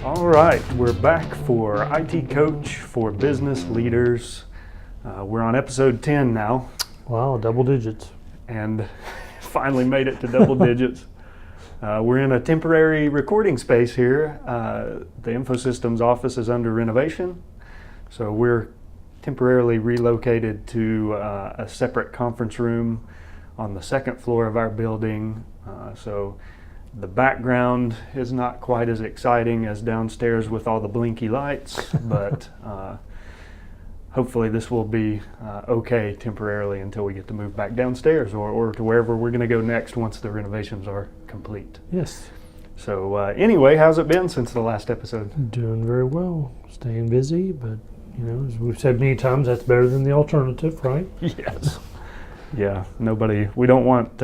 All right, we're back for IT Coach for Business Leaders. We're on episode 10 now. Wow, double digits. And finally made it to double digits. We're in a temporary recording space here. The InfoSystems office is under renovation, so we're temporarily relocated to a separate conference room on the second floor of our building. So the background is not quite as exciting as downstairs with all the blinky lights, but hopefully this will be okay temporarily until we get to move back downstairs or to wherever we're going to go next once the renovations are complete. Yes. So anyway, how's it been since the last episode? Doing very well. Staying busy, but as we've said many times, that's better than the alternative, right? Yes. Yeah, we don't want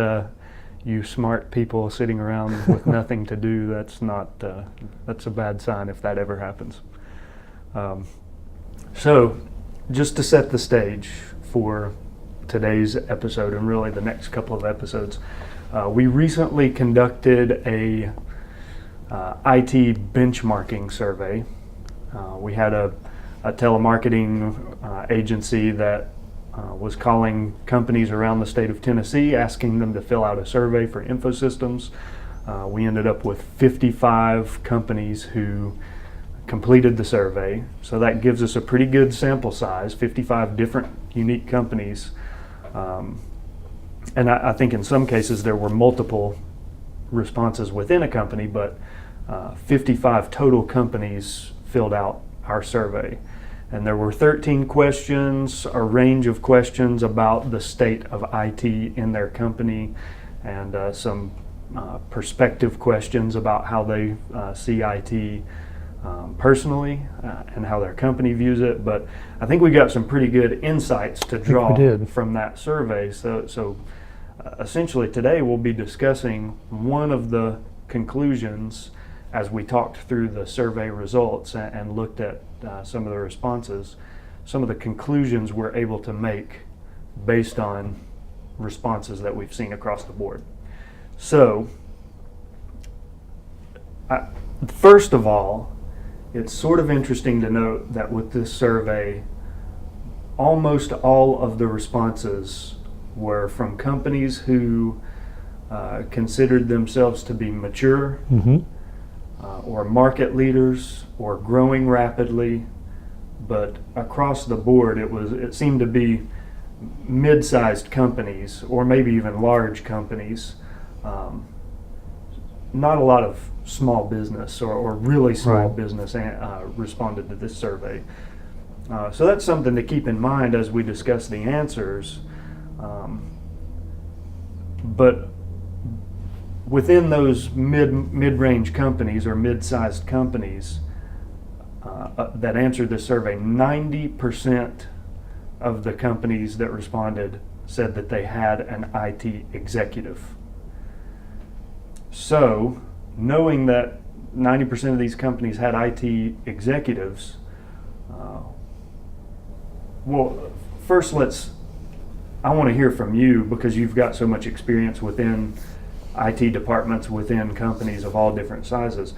you smart people sitting around with nothing to do. That's a bad sign if that ever happens. So just to set the stage for today's episode and really the next couple of episodes, we recently conducted a IT benchmarking survey. We had a telemarketing agency that was calling companies around the state of Tennessee, asking them to fill out a survey for InfoSystems. We ended up with 55 companies who completed the survey. So that gives us a pretty good sample size, 55 different unique companies. And I think in some cases there were multiple responses within a company, but 55 total companies filled out our survey. And there were 13 questions, a range of questions about the state of IT in their company, and some perspective questions about how they see IT personally and how their company views it. But I think we got some pretty good insights to draw from that survey. So essentially today we'll be discussing one of the conclusions as we talked through the survey results and looked at some of the responses, some of the conclusions we're able to make based on responses that we've seen across the board. So, first of all, it's sort of interesting to note that with this survey, almost all of the responses were from companies who considered themselves to be mature, or market leaders, or growing rapidly, but across the board it seemed to be mid-sized companies, or maybe even large companies. Not a lot of small business or really small business responded to this survey. So that's something to keep in mind as we discuss the answers. But within those mid-range companies or mid-sized companies that answered this survey, 90% of the companies that responded said that they had an IT executive. So, knowing that 90% of these companies had IT executives, well, first I want to hear from you because you've got so much experience within IT departments within companies of all different sizes.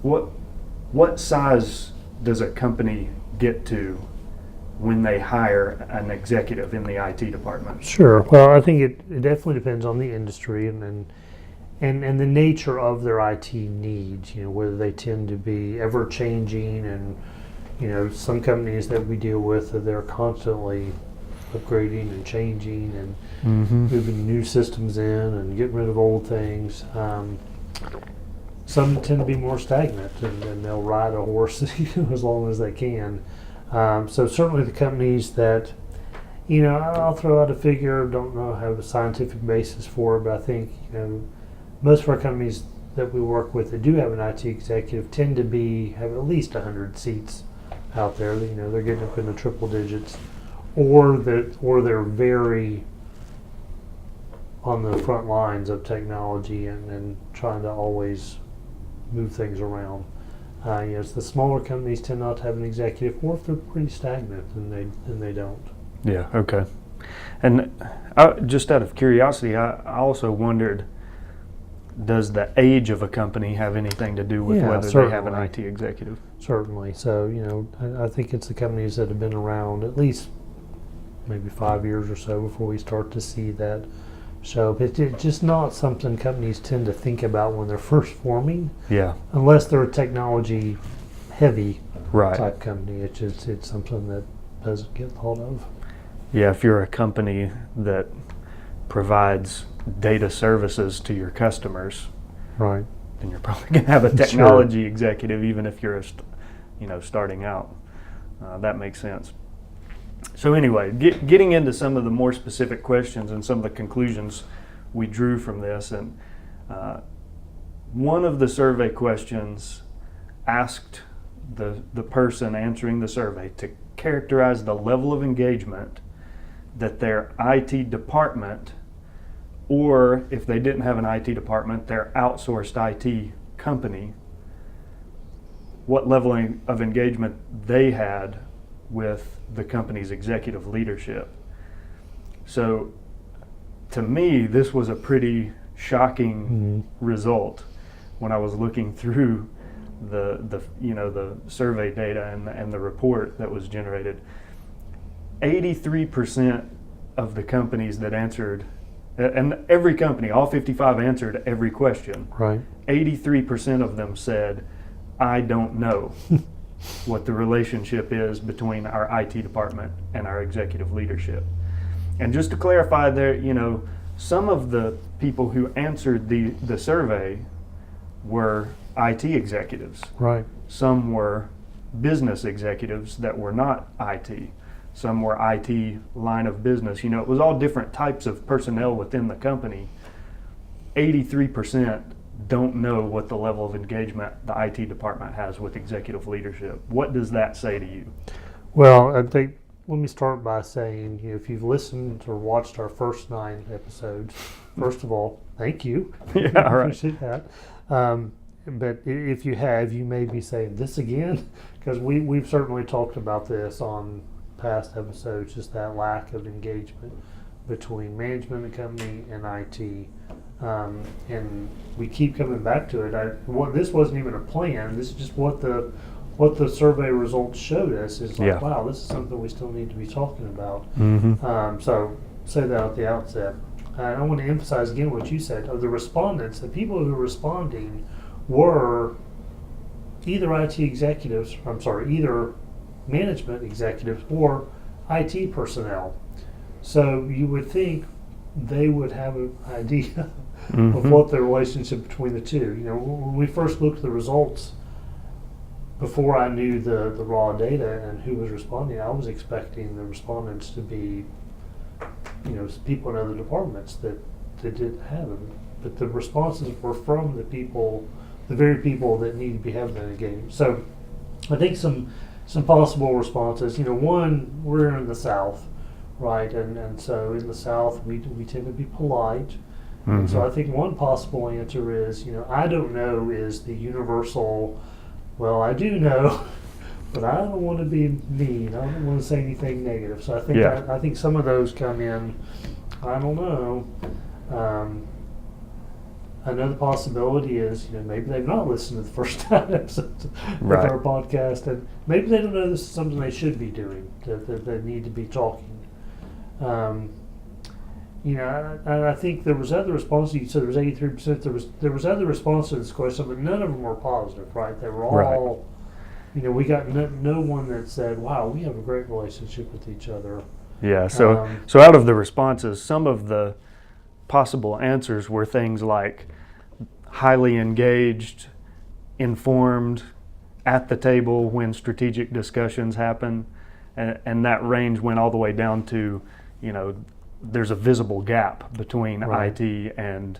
What size does a company get to when they hire an executive in the IT department? Sure. Well, I think it definitely depends on the industry and the nature of their IT needs. Whether they tend to be ever changing, and some companies that we deal with, they're constantly upgrading and changing and moving new systems in and getting rid of old things. Some tend to be more stagnant and they'll ride a horse as long as they can. So certainly the companies that, I'll throw out a figure, don't know, have a scientific basis for it, but I think, most of our companies that we work with that do have an IT executive tend to have at least 100 seats out there. They're getting up in the triple digits. Or they're very on the front lines of technology and trying to always move things around. The smaller companies tend not to have an executive, or if they're pretty stagnant, then they don't. Yeah. Okay. And just out of curiosity, I also wondered, does the age of a company have anything to do with Yeah, whether they have an certainly. IT executive? Certainly. So, I think it's the companies that have been around at least maybe 5 years or so before we start to see that show up. It's just not something companies tend to think about when they're first forming, Yeah, unless they're a technology heavy right. type company. It's something that doesn't get thought of. Yeah, if you're a company that provides data services to your customers, Right. then you're probably going to have a technology executive, even if you're starting out. That makes sense. So anyway, getting into some of the more specific questions and some of the conclusions we drew from this, and one of the survey questions asked the person answering the survey to characterize the level of engagement that their IT department, or if they didn't have an IT department, their outsourced IT company, what level of engagement they had with the company's executive leadership. So to me, this was a pretty shocking result when I was looking through the survey data and the report that was generated. 83% of the companies that answered, and every company, all 55 answered every question. Right. 83% of them said, I don't know what the relationship is between our IT department and our executive leadership. And just to clarify there, some of the people who answered the survey were IT executives. Right. Some were business executives that were not IT. Some were IT line of business. It was all different types of personnel within the company. 83% don't know what the level of engagement the IT department has with executive leadership. What does that say to you? Well, I think let me start by saying, if you've listened or watched our first 9 episodes, first of all, thank you. Yeah, I right. appreciate that. But if you have, you may be saying this again, because we've certainly talked about this on past episodes, just that lack of engagement between management of the company and IT. And we keep coming back to it. This wasn't even a plan. This is just what the survey results showed us. Is like, wow, this is something we still need to be talking about. Mm-hmm. So say that at the outset. I want to emphasize again what you said. Of the respondents, the people who were responding were either either management executives or IT personnel. So you would think they would have an idea of what the relationship between the two. When we first looked at the results, before I knew the raw data and who was responding, I was expecting the respondents to be, people in other departments that didn't have them. But the responses were from the very people that need to be having that engagement. So I think some possible responses. One, we're in the South, right? And so in the South, we tend to be polite. Mm-hmm. And so I think one possible answer is, I don't know is the universal, well, I do know, but I don't want to be mean. I don't want to say anything negative. So I think some of those come in, I don't know. Another possibility is, maybe they've not listened to the first 9 episodes of our podcast, and maybe they don't know this is something they should be doing, that they need to be talking. I think there was other responses. You said there was 83%. There was other responses to this question, but none of them were positive, right? They were all, we got no one that said, wow, we have a great relationship with each other. Yeah, so out of the responses, some of the possible answers were things like highly engaged, informed, at the table when strategic discussions happen, and that range went all the way down to, there's a visible gap between IT and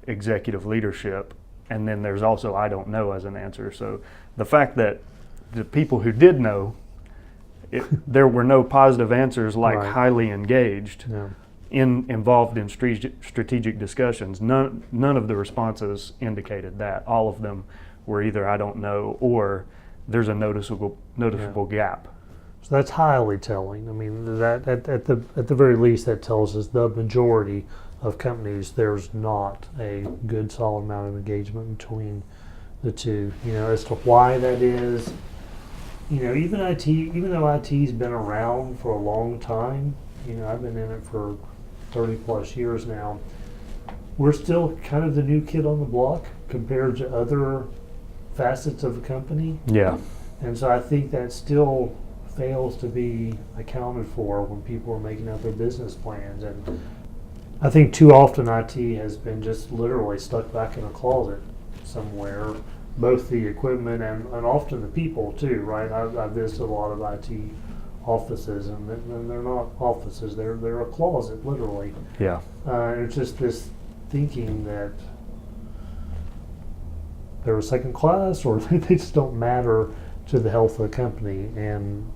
executive leadership, and then there's also I don't know as an answer. So the fact that the people who did know, there were no positive answers like highly engaged. Yeah. Involved in strategic discussions. None of the responses indicated that. All of them were either I don't know or there's a noticeable gap. So that's highly telling. I mean, that at the very least, that tells us the majority of companies, there's not a good solid amount of engagement between the two. As to why that is, even IT, even though IT's been around for a long time, I've been in it for 30 plus years now, we're still kind of the new kid on the block compared to other facets of the company. Yeah. And so I think that still fails to be accounted for when people are making out their business plans. And I think too often IT has been just literally stuck back in a closet somewhere, both the equipment and often the people too, right? I've visited a lot of IT offices, and they're not offices, they're a closet, literally. Yeah. It's just this thinking that they're a second class, or they just don't matter to the health of the company. And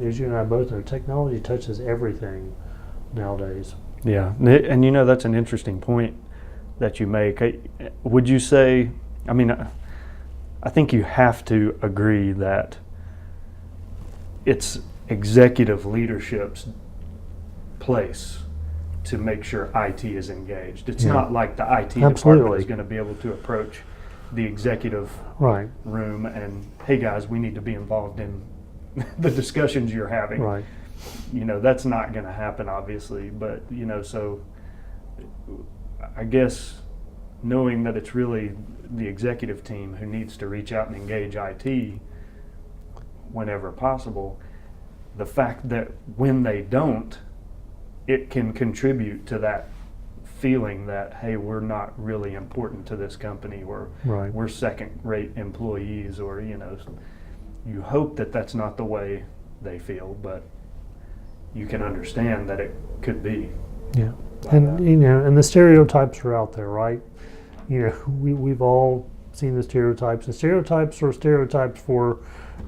as you and I both know, technology touches everything nowadays. Yeah, and that's an interesting point that you make. Would you say, I think you have to agree that it's executive leadership's place to make sure IT is engaged. It's not like the IT department is going to be able to approach the executive room and, hey guys, we need to be involved in the discussions you're having. Right. That's not going to happen, obviously. But, so I guess knowing that it's really the executive team who needs to reach out and engage IT whenever possible, the fact that when they don't, it can contribute to that feeling that, hey, we're not really important to this company, or we're second-rate employees, or, you hope that that's not the way they feel, but you can understand that it could be. Yeah. And and the stereotypes are out there, right? We've all seen the stereotypes, and stereotypes are stereotypes for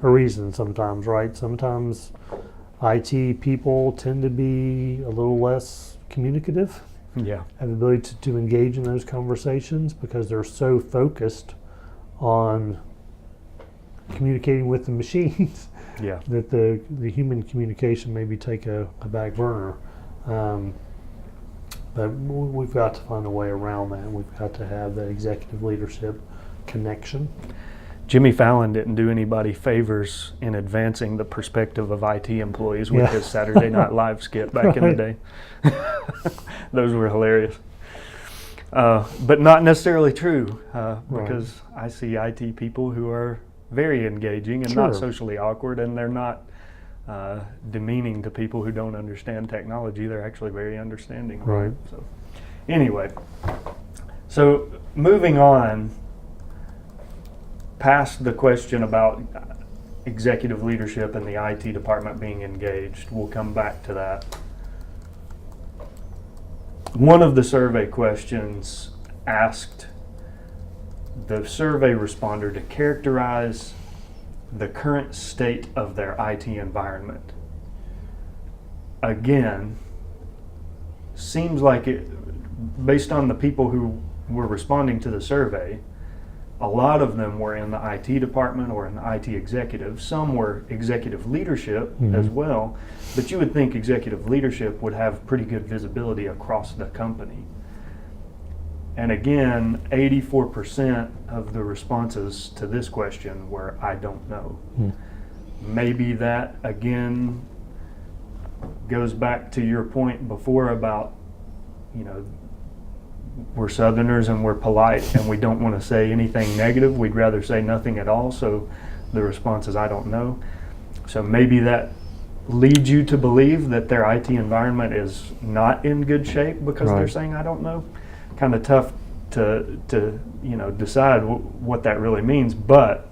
a reason sometimes, right? Sometimes IT people tend to be a little less communicative. Yeah. Have the ability to engage in those conversations because they're so focused on communicating with the machines that the human communication maybe take a back burner. But we've got to find a way around that. We've got to have that executive leadership connection. Jimmy Fallon didn't do anybody favors in advancing the perspective of IT employees with his Saturday Night Live skit back in the day. Those were hilarious. But not necessarily true, because I see IT people who are very engaging and not socially awkward, and they're not demeaning to people who don't understand technology. They're actually very understanding. Right. So, anyway, so moving on past the question about executive leadership and the IT department being engaged, we'll come back to that. One of the survey questions asked the survey responder to characterize the current state of their IT environment. Again, seems like it, based on the people who were responding to the survey, a lot of them were in the IT department or in the IT executive. Some were executive leadership as well, but you would think executive leadership would have pretty good visibility across the company. And again, 84% of the responses to this question were, I don't know. Maybe that, again, goes back to your point before about, we're Southerners and we're polite and we don't want to say anything negative. We'd rather say nothing at all. So the response is, I don't know. So maybe that leads you to believe that their IT environment is not in good shape because they're saying, I don't know. Kind of tough to decide what that really means. But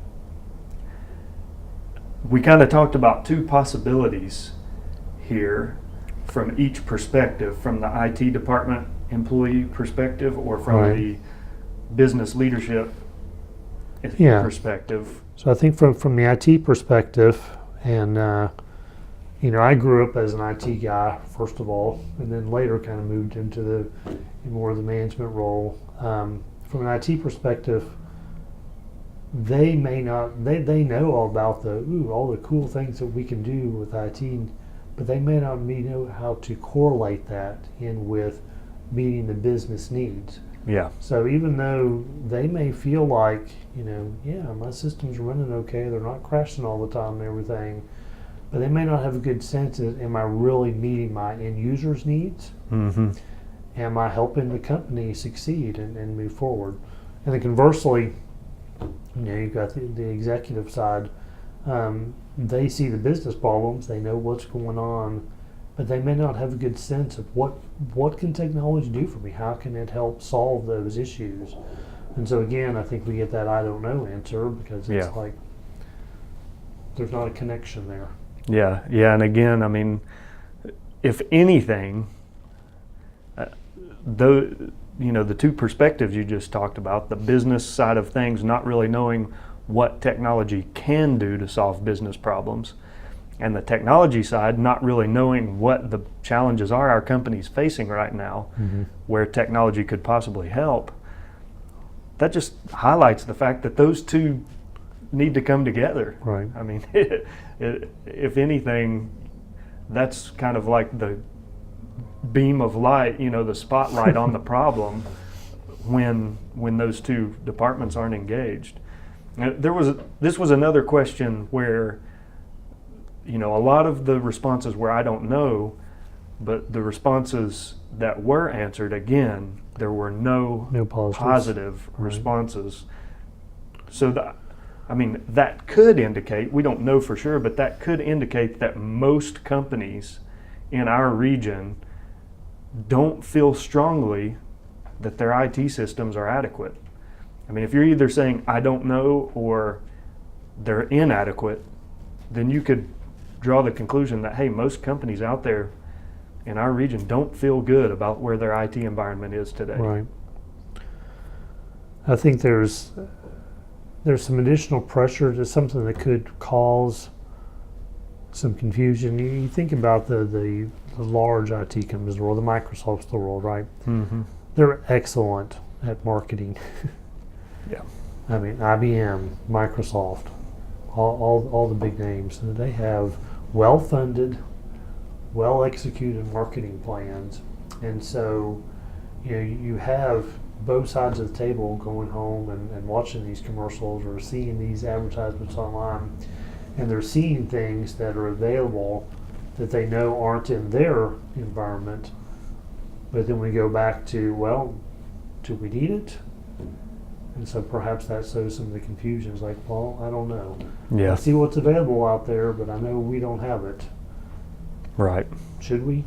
we kind of talked about two possibilities here from each perspective, from the IT department employee perspective or from the business leadership perspective. So I think from the IT perspective, and I grew up as an IT guy first of all, and then later kind of moved into more of the management role. From an IT perspective, they may not, they know all about all the cool things that we can do with IT, but they may not know how to correlate that in with meeting the business needs. Yeah. So even though they may feel like, yeah, my system's running okay, they're not crashing all the time and everything, but they may not have a good sense of, am I really meeting my end users' needs? Mm-hmm. Am I helping the company succeed and move forward? And then conversely, you've got the executive side. They see the business problems, they know what's going on, but they may not have a good sense of what can technology do for me? How can it help solve those issues? And so again, I think we get that I don't know answer because it's like there's not a connection there. Yeah, and again, I mean, if anything, the two perspectives you just talked about, the business side of things, not really knowing what technology can do to solve business problems, and the technology side, not really knowing what the challenges are our company's facing right now, where technology could possibly help, that just highlights the fact that those two need to come together. Right. I mean, if anything, that's kind of like the beam of light, the spotlight on the problem when those two departments aren't engaged. This was another question where, a lot of the responses where I don't know, but the responses that were answered, again, there were no positive responses. So that could indicate, we don't know for sure, but that could indicate that most companies in our region don't feel strongly that their IT systems are adequate. I mean, if you're either saying, I don't know, or they're inadequate, then you could draw the conclusion that, hey, most companies out there in our region don't feel good about where their IT environment is today. Right. I think there's some additional pressure to something that could cause some confusion. You think about the large IT companies of the world, the Microsofts of the world, right? Mm-hmm. They're excellent at marketing. Yeah. I mean, IBM, Microsoft, all the big names, and they have well-funded, well-executed marketing plans. And so, you have both sides of the table going home and watching these commercials or seeing these advertisements online, and they're seeing things that are available that they know aren't in their environment. But then we go back to, well, do we need it? And so perhaps that shows some of the confusions, like, well, I don't know. Yeah. I see what's available out there, but I know we don't have it. Right. Should we?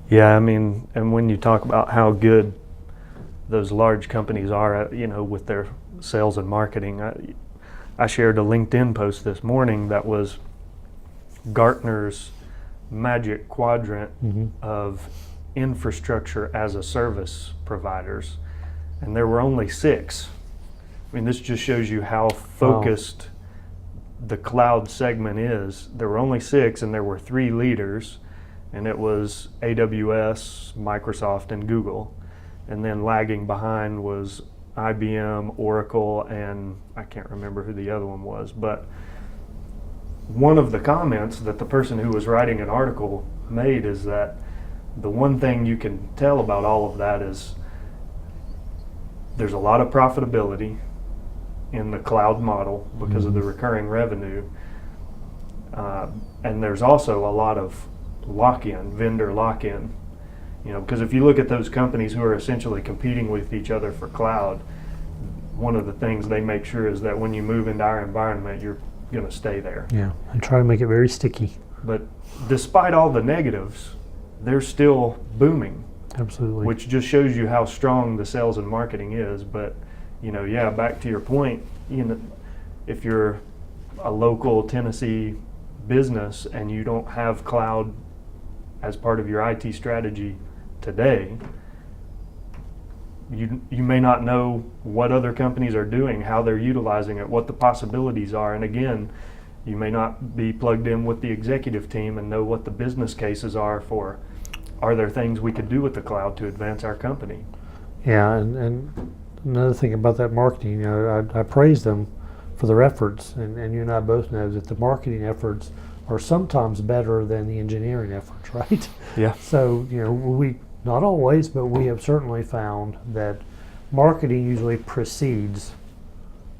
Yeah, I mean, and when you talk about how good those large companies are at, with their sales and marketing, I shared a LinkedIn post this morning that was Gartner's Magic Quadrant of infrastructure as a service providers, and there were only 6. I mean, this just shows you how focused the cloud segment is. There were only 6, and there were 3 leaders, and it was AWS, Microsoft, and Google. And then lagging behind was IBM, Oracle, and I can't remember who the other one was. But one of the comments that the person who was writing an article made is that the one thing you can tell about all of that is there's a lot of profitability in the cloud model because of the recurring revenue. And there's also a lot of vendor lock-in. Because if you look at those companies who are essentially competing with each other for cloud, one of the things they make sure is that when you move into our environment, you're going to stay there. Yeah, and try to make it very sticky. But despite all the negatives, they're still booming. Absolutely. Which just shows you how strong the sales and marketing is. But, back to your point, if you're a local Tennessee business and you don't have cloud as part of your IT strategy today, you may not know what other companies are doing, how they're utilizing it, what the possibilities are. And again, you may not be plugged in with the executive team and know what the business cases are for, are there things we could do with the cloud to advance our company? Yeah, and another thing about that marketing, I praise them for their efforts, and you and I both know that the marketing efforts are sometimes better than the engineering efforts, right? Yeah. So, Not always, but we have certainly found that marketing usually precedes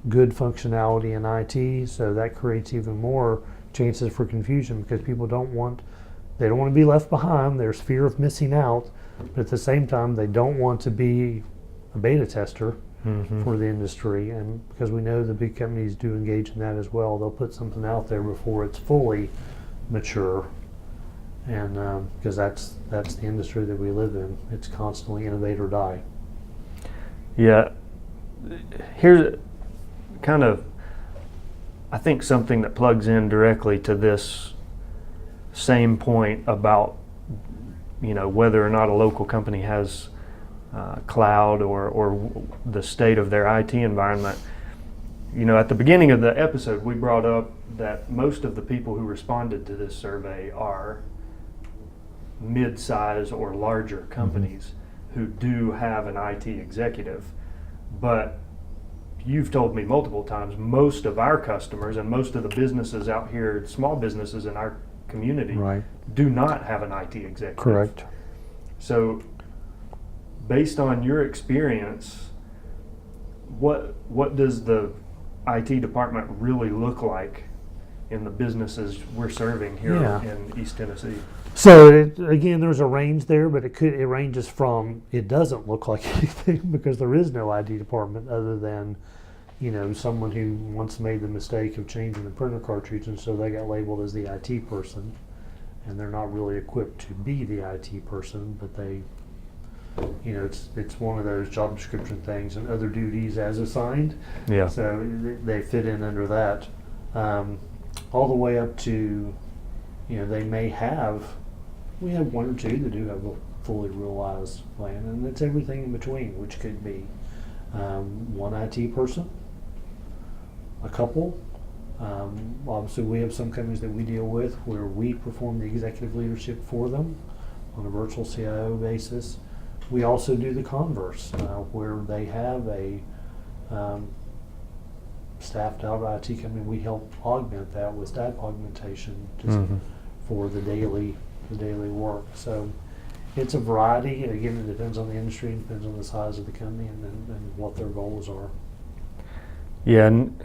good functionality in IT, so that creates even more chances for confusion because people don't want to be left behind. There's fear of missing out, but at the same time, they don't want to be a beta tester for the industry. And because we know the big companies do engage in that as well, they'll put something out there before it's fully mature. And because that's the industry that we live in, it's constantly innovate or die. Yeah, here's kind of, I think, something that plugs in directly to this same point about, whether or not a local company has cloud or the state of their IT environment. At the beginning of the episode, we brought up that most of the people who responded to this survey are mid-size or larger companies who do have an IT executive. But you've told me multiple times, most of our customers and most of the businesses out here, small businesses in our community, do not have an IT executive. Correct. So, based on your experience, what does the IT department really look like in the businesses we're serving here in East Tennessee? So again, there's a range there, but it ranges from it doesn't look like anything because there is no IT department other than someone who once made the mistake of changing the printer cartridge, and so they got labeled as the IT person, and they're not really equipped to be the IT person, but they, it's one of those job description things and other duties as assigned. Yeah. So they fit in under that, all the way up to, they may have. We have one or two that do have a fully realized plan, and it's everything in between, which could be one IT person, a couple. Obviously, we have some companies that we deal with where we perform the executive leadership for them on a virtual CIO basis. We also do the converse, where they have a staffed out IT company. We help augment that with staff augmentation just for the daily work. So it's a variety. Again, it depends on the industry, it depends on the size of the company and what their goals are. Yeah, and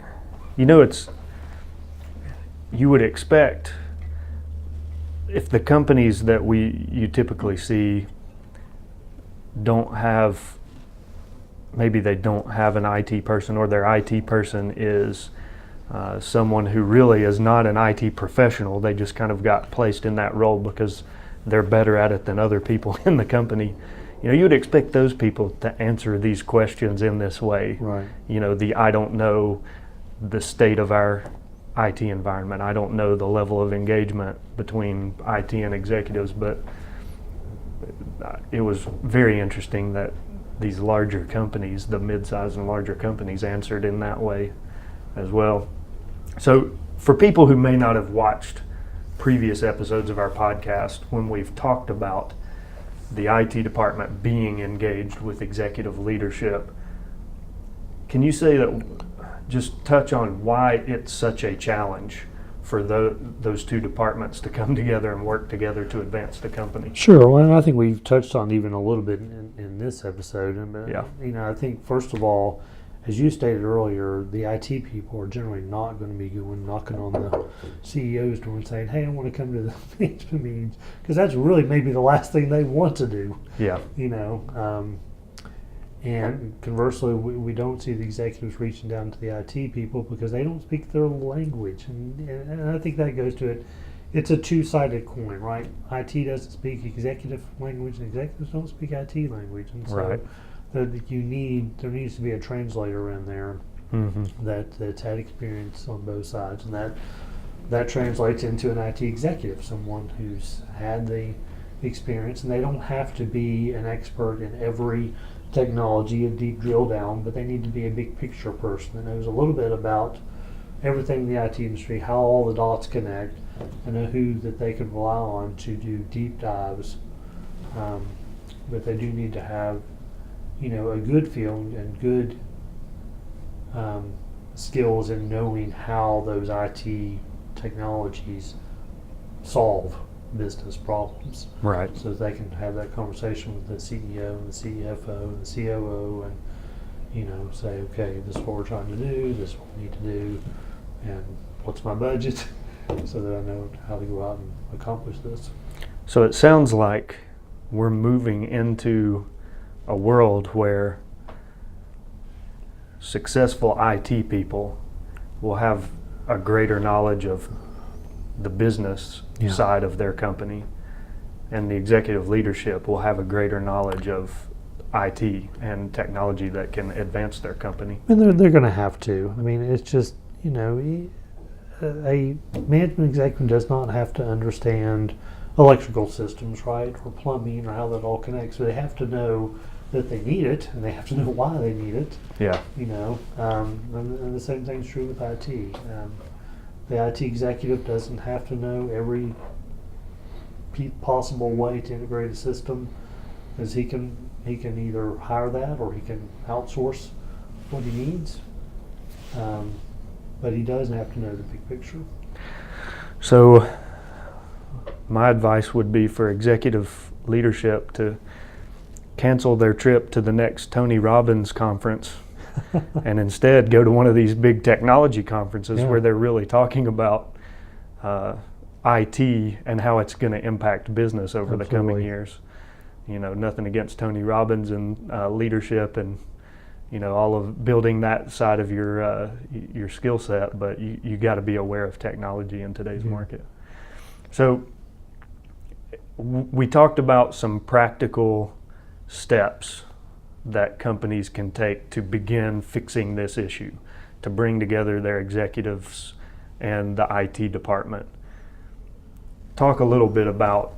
you would expect if the companies that you typically see maybe they don't have an IT person, or their IT person is someone who really is not an IT professional. They just kind of got placed in that role because they're better at it than other people in the company. You would expect those people to answer these questions in this way. Right. I don't know the state of our IT environment. I don't know the level of engagement between IT and executives, but it was very interesting that these larger companies, the mid-size and larger companies, answered in that way as well. So for people who may not have watched previous episodes of our podcast, when we've talked about the IT department being engaged with executive leadership, can you say just touch on why it's such a challenge for those two departments to come together and work together to advance the company? Sure. Well, I think we've touched on even a little bit in this episode. But, I think first of all, as you stated earlier, the IT people are generally not going to be going knocking on the CEO's door and saying, "Hey, I want to come to the management meetings," because that's really maybe the last thing they want to do. Yeah. And conversely, we don't see the executives reaching down to the IT people because they don't speak their language. And I think that goes to it. It's a two-sided coin, right? IT doesn't speak executive language, and executives don't speak IT language. And so there needs to be a translator in there that's had experience on both sides. And that translates into an IT executive, someone who's had the experience. And they don't have to be an expert in every technology, a deep drill down, but they need to be a big picture person that knows a little bit about everything in the IT industry, how all the dots connect, and know who that they can rely on to do deep dives. But they do need to have, a good feel and good skills in knowing how those IT technologies solve business problems. Right. So they can have that conversation with the CEO and the CFO and the COO and, say, okay, this is what we're trying to do, this is what we need to do, and what's my budget, so that I know how to go out and accomplish this. So it sounds like we're moving into a world where successful IT people will have a greater knowledge of the business side of their company, and the executive leadership will have a greater knowledge of IT and technology that can advance their company. And they're going to have to. I mean, it's just, a management executive does not have to understand electrical systems, right, or plumbing, or how that all connects. So they have to know that they need it, and they have to know why they need it. Yeah. And the same thing's true with IT. The IT executive doesn't have to know every possible way to integrate a system, because he can either hire that or he can outsource what he needs. But he doesn't have to know the big picture. So my advice would be for executive leadership to cancel their trip to the next Tony Robbins conference and instead go to one of these big technology conferences where they're really talking about IT and how it's going to impact business over the coming years. Nothing against Tony Robbins and leadership and all of building that side of your skill set, but you got to be aware of technology in today's market. So we talked about some practical steps that companies can take to begin fixing this issue, to bring together their executives and the IT department. Talk a little bit about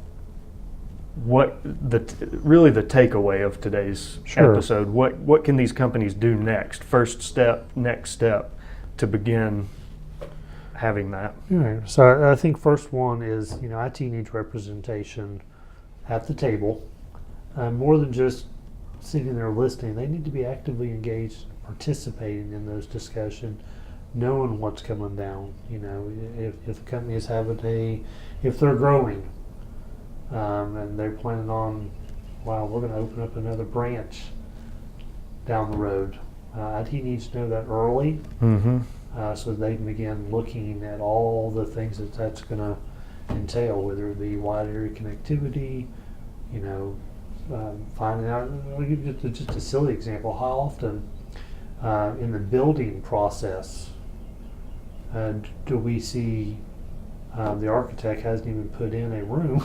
what really the takeaway of today's episode. What can these companies do next? First step, next step, to begin having that. Right. So I think first one is, IT needs representation at the table. More than just sitting there listening, they need to be actively engaged, participating in those discussions, knowing what's coming down. If the company is if they're growing, and they're planning on, we're going to open up another branch down the road. IT needs to know that early, so they can begin looking at all the things that's going to entail, whether it be wide area connectivity, finding out. I'll give you just a silly example. How often in the building process do we see the architect hasn't even put in a room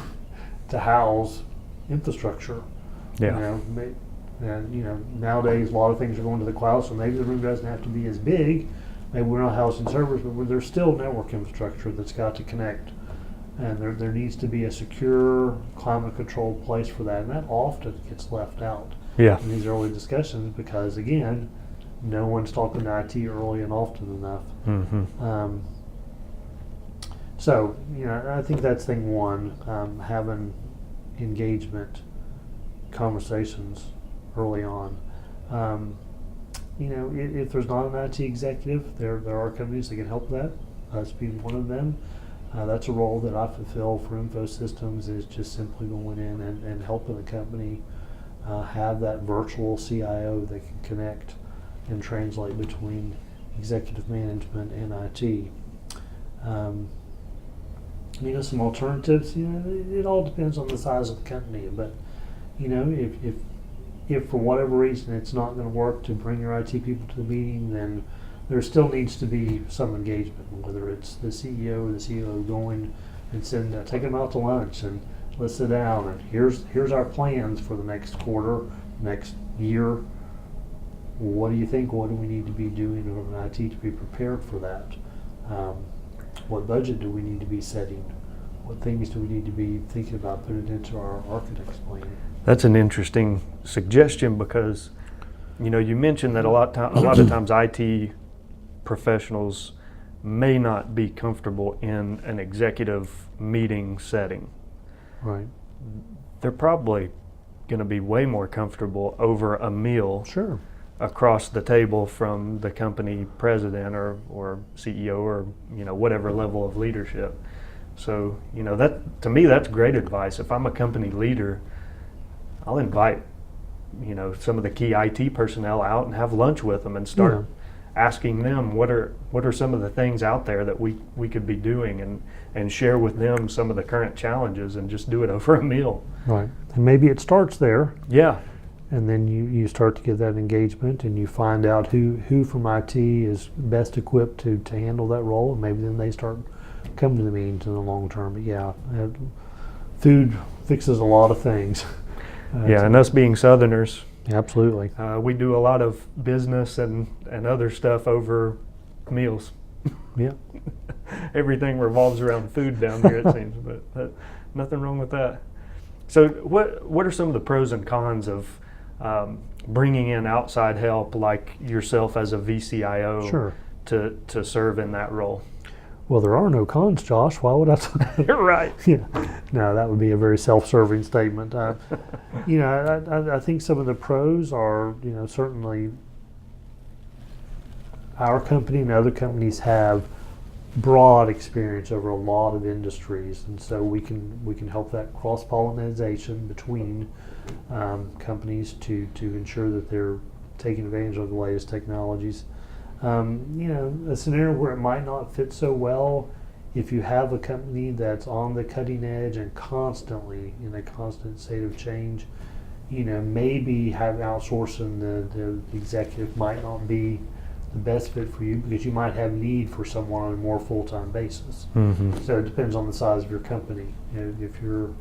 to house infrastructure? Nowadays a lot of things are going to the cloud, so maybe the room doesn't have to be as big. Maybe we're not housing servers, but there's still network infrastructure that's got to connect. And there needs to be a secure, climate-controlled place for that, and that often gets left out in these early discussions because, again, no one's talking to IT early and often enough. So, I think that's thing one, having engagement conversations early on. If there's not an IT executive, there are companies that can help that, us being one of them. That's a role that I fulfill for InfoSystems, is just simply going in and helping the company have that virtual CIO that can connect and translate between executive management and IT. Some alternatives, it all depends on the size of the company, but if for whatever reason it's not going to work to bring your IT people to the meeting, then there still needs to be some engagement, whether it's the CEO or the COO going and taking them out to lunch and let's sit down and here's our plans for the next quarter, next year. What do you think? What do we need to be doing in IT to be prepared for that? What budget do we need to be setting? What things do we need to be thinking about putting into our architect's plan? That's an interesting suggestion because, you mentioned that a lot of times IT professionals may not be comfortable in an executive meeting setting. Right. They're probably going to be way more comfortable over a meal across the table from the company president or CEO or whatever level of leadership. So, that, to me, that's great advice. If I'm a company leader, I'll invite, some of the key IT personnel out and have lunch with them and start asking them what are some of the things out there that we could be doing, and share with them some of the current challenges, and just do it over a meal. Right. And maybe it starts there. Yeah. And then you start to get that engagement, and you find out who from IT is best equipped to handle that role, and maybe then they start coming to the meetings in the long term. But yeah, food fixes a lot of things. And us being Southerners, absolutely, we do a lot of business and other stuff over meals. Yeah. Everything revolves around food down here, it seems, but nothing wrong with that. So what are some of the pros and cons of bringing in outside help like yourself as a VCIO to serve in that role? Well, there are no cons, Josh. Why would I? You're right. Yeah. No, that would be a very self-serving statement. I think some of the pros are, certainly our company and other companies have broad experience over a lot of industries, and so we can help that cross-pollination between companies to ensure that they're taking advantage of the latest technologies. A scenario where it might not fit so well, if you have a company that's on the cutting edge and constantly in a constant state of change, maybe have outsourcing the executive might not be the best fit for you, because you might have need for someone on a more full-time basis. Mm-hmm. So it depends on the size of your company. If you're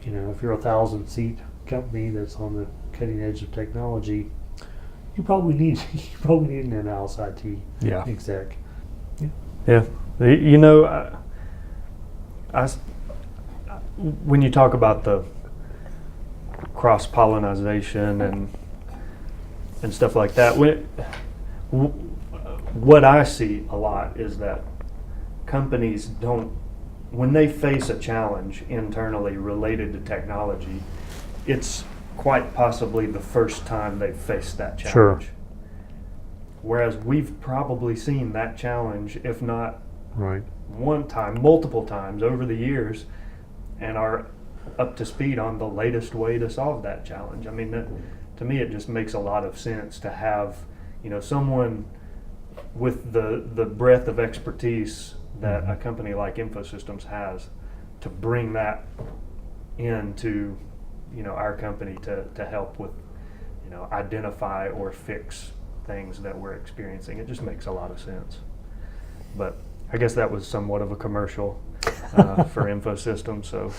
1,000-seat company that's on the cutting edge of technology, you probably need an in-house IT exec. Yeah. When you talk about the cross-pollination and stuff like that, what I see a lot is that companies when they face a challenge internally related to technology, it's quite possibly the first time they've faced that challenge. Sure. Whereas we've probably seen that challenge, if not right, one time, multiple times over the years, and are up to speed on the latest way to solve that challenge. I mean, to me, it just makes a lot of sense to have, someone with the breadth of expertise that a company like InfoSystems has, to bring that into our company to help with identify or fix things that we're experiencing. It just makes a lot of sense. But I guess that was somewhat of a commercial for InfoSystems, so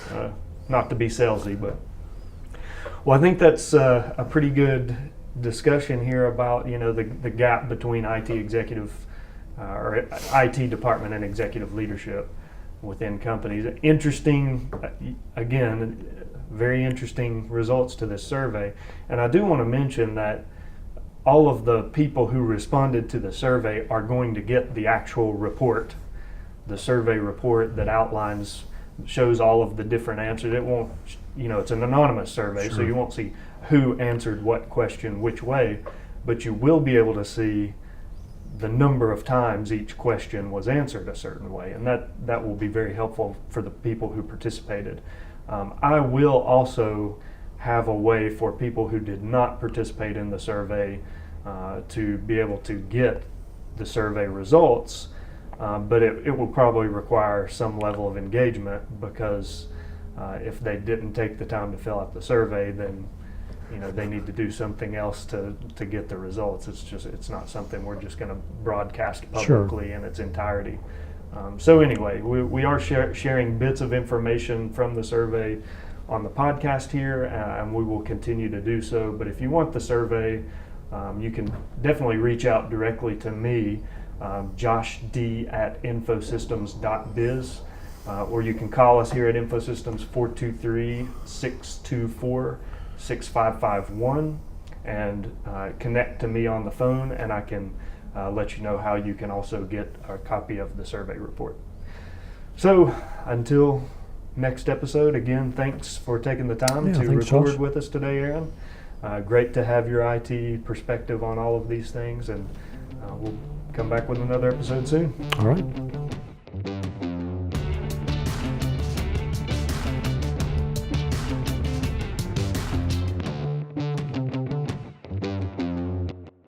not to be salesy, but I think that's a pretty good discussion here about the gap between IT executive or IT department and executive leadership within companies. Interesting, again, very interesting results to this survey. And I do want to mention that all of the people who responded to the survey are going to get the actual report, the survey report that shows all of the different answers. It won't, it's an anonymous survey, so you won't see who answered what question which way, but you will be able to see the number of times each question was answered a certain way, and that will be very helpful for the people who participated. I will also have a way for people who did not participate in the survey to be able to get the survey results, but it will probably require some level of engagement, because if they didn't take the time to fill out the survey, then they need to do something else to get the results. It's not something we're just going to broadcast publicly in its entirety. So anyway, we are sharing bits of information from the survey on the podcast here, and we will continue to do so. But if you want the survey, you can definitely reach out directly to me, joshd@infosystems.biz, or you can call us here at InfoSystems 423-624-6551 and connect to me on the phone, and I can let you know how you can also get a copy of the survey report. So until next episode, again, thanks for taking the time to record with us today, Aaron. Great to have your IT perspective on all of these things, and we'll come back with another episode soon. All right.